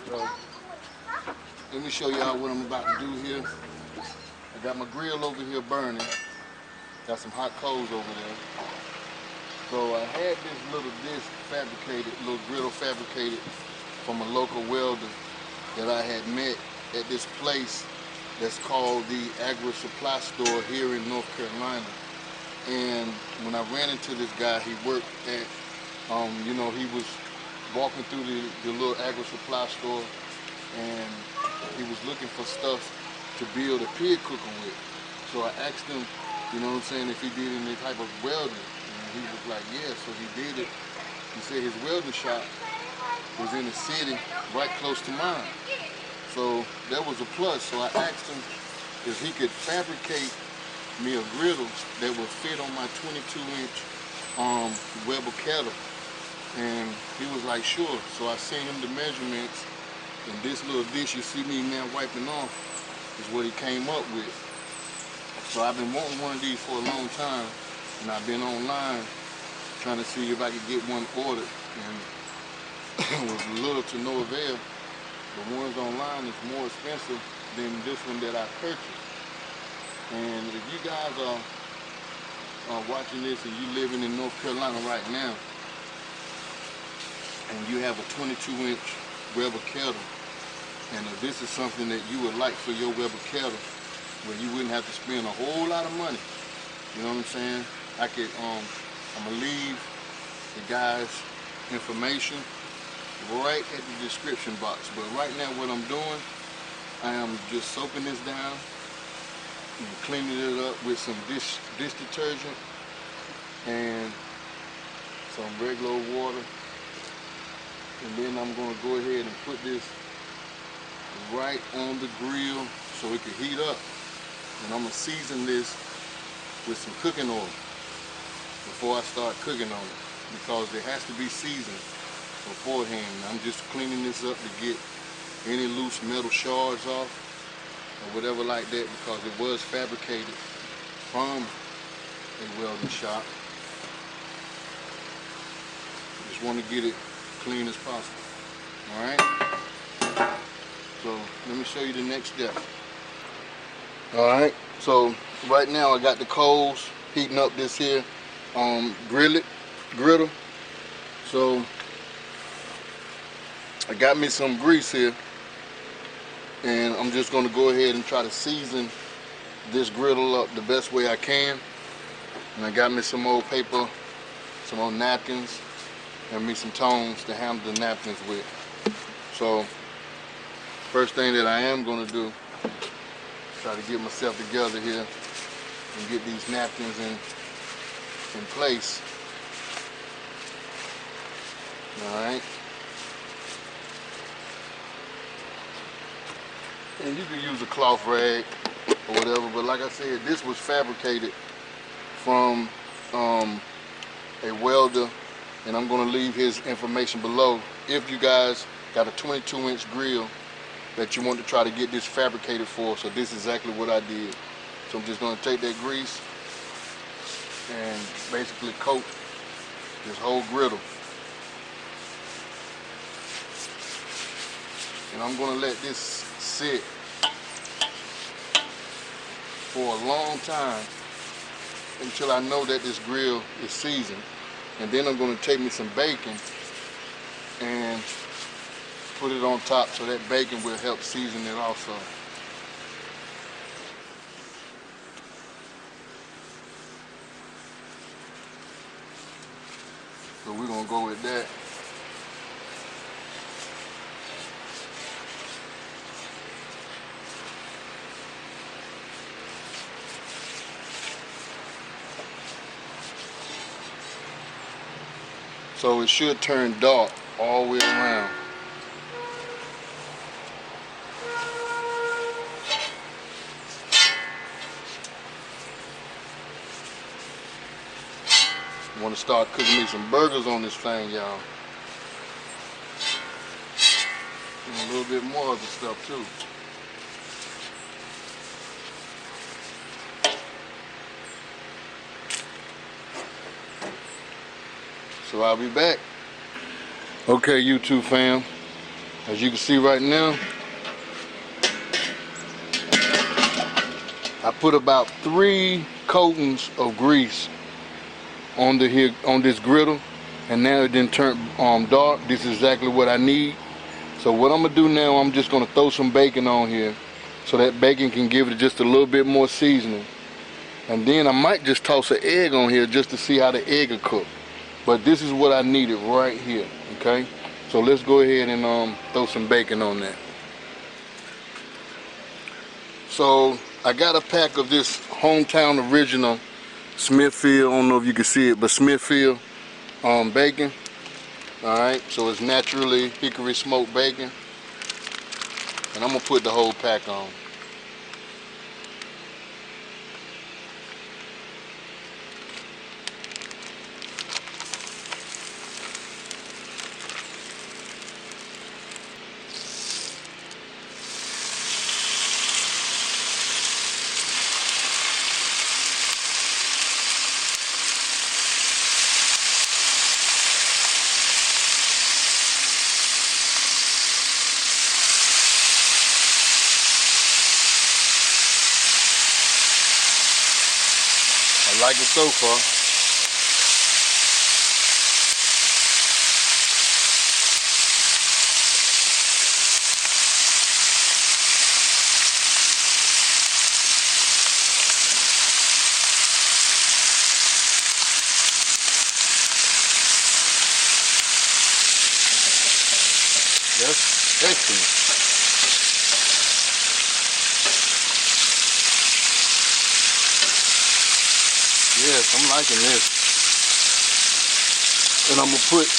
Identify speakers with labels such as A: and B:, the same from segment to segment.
A: So let me show y'all what I'm about to do here. I got my grill over here burning. Got some hot coals over there. So I had this little disc fabricated, little griddle fabricated from a local welder that I had met at this place that's called the Agri Supply Store here in North Carolina. And when I ran into this guy, he worked at, you know, he was walking through the little Agri Supply Store, and he was looking for stuff to build a pig cooking with. So I asked him, you know what I'm saying, if he did any type of welding, and he was like, yeah. So he did it. He said his welding shop was in the city right close to mine. So that was a plus. So I asked him if he could fabricate me a griddle that would fit on my 22-inch Weber kettle. And he was like, sure. So I sent him the measurements, and this little dish you see me now wiping off is what he came up with. So I've been wanting one of these for a long time, and I've been online trying to see if I could get one ordered, and with little to no avail. The ones online is more expensive than this one that I purchased. And if you guys are watching this and you living in North Carolina right now, and you have a 22-inch Weber kettle, and if this is something that you would like for your Weber kettle, where you wouldn't have to spend a whole lot of money, you know what I'm saying? I could, I'm gonna leave the guy's information right at the description box. But right now what I'm doing, I am just soaking this down and cleaning it up with some dish detergent and some regular water. And then I'm going to go ahead and put this right on the grill so it can heat up. And I'm going to season this with some cooking oil before I start cooking on it, because it has to be seasoned beforehand. I'm just cleaning this up to get any loose metal shards off or whatever like that, because it was fabricated from a welding shop. Just want to get it clean as possible. Alright, so let me show you the next step. Alright, so right now I got the coals heating up this here griddle. So I got me some grease here, and I'm just going to go ahead and try to season this griddle up the best way I can. And I got me some old paper, some old napkins, and me some tongs to handle the napkins with. So first thing that I am going to do, try to get myself together here and get these napkins in place. Alright. And you can use a cloth rag or whatever, but like I said, this was fabricated from a welder, and I'm going to leave his information below. If you guys got a 22-inch grill that you want to try to get this fabricated for, so this is exactly what I did. So I'm just going to take that grease and basically coat this whole griddle. And I'm going to let this sit for a long time until I know that this grill is seasoned. And then I'm going to take me some bacon and put it on top, so that bacon will help season it also. So we're going to go with that. So it should turn dark all the way around. I want to start cooking me some burgers on this thing, y'all. And a little bit more of the stuff too. So I'll be back. Okay, YouTube fam. As you can see right now, I put about 3 coatings of grease on this griddle, and now it didn't turn dark. This is exactly what I need. So what I'm gonna do now, I'm just gonna throw some bacon on here, so that bacon can give it just a little bit more seasoning. And then I might just toss an egg on here just to see how the egg will cook. But this is what I needed right here, okay? So let's go ahead and throw some bacon on that. So I got a pack of this hometown original Smithfield, I don't know if you can see it, but Smithfield bacon. Alright, so it's naturally hickory smoked bacon. And I'm gonna put the whole pack on. I like it so far. That's excellent. Yes, I'm liking this. And I'm gonna put,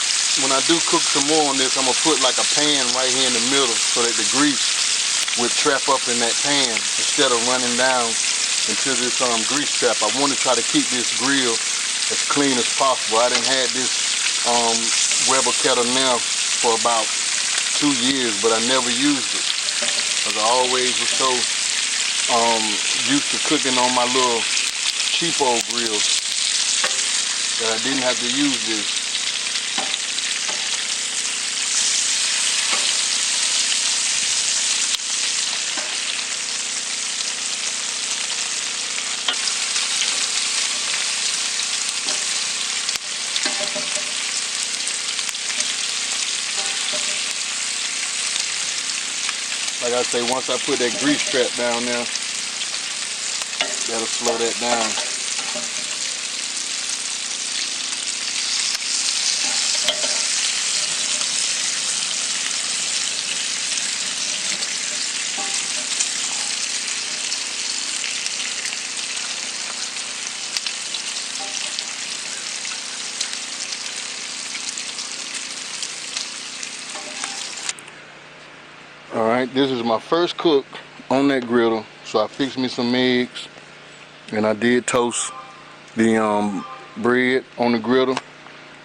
A: when I do cook some more on this, I'm gonna put like a pan right here in the middle so that the grease would trap up in that pan instead of running down into this grease trap. I want to try to keep this grill as clean as possible. I done had this Weber kettle now for about 2 years, but I never used it because I always was so used to cooking on my little cheapo grills that I didn't have to use this. Like I say, once I put that grease trap down there, that'll slow that down. Alright, this is my first cook on that griddle. So I fixed me some eggs, and I did toast the bread on the griddle,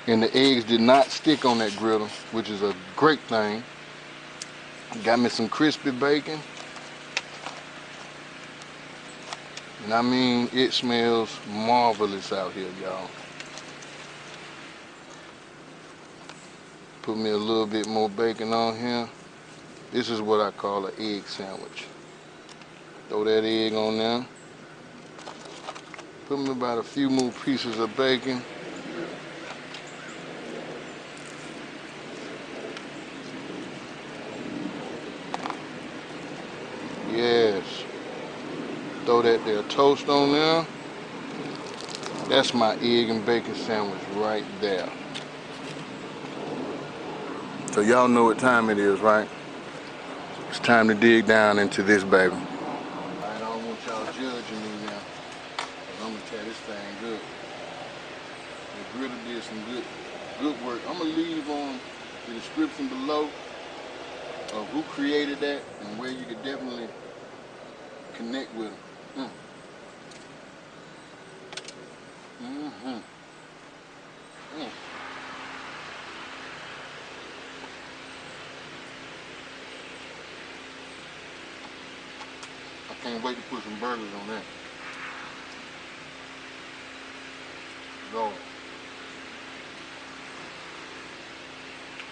A: and the eggs did not stick on that griddle, which is a great thing. Got me some crispy bacon, and I mean, it smells marvelous out here, y'all. Put me a little bit more bacon on here. This is what I call an egg sandwich. Throw that egg on there. Put me about a few more pieces of bacon. Yes. Throw that there toast on there. That's my egg and bacon sandwich right there. So y'all know what time it is, right? It's time to dig down into this baby. I don't want y'all judging me now, because I'm gonna tear this thing good. The Griddle did some good work. I'm gonna leave on the description below of who created that and where you could definitely connect with them. I can't wait to put some burgers on that. Lord.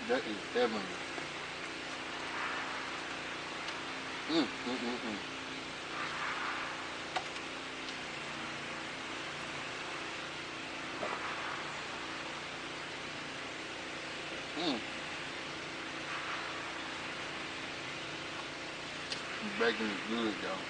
A: That is heavenly. Mm, mm, mm, mm. Mm. The bacon is good, y'all.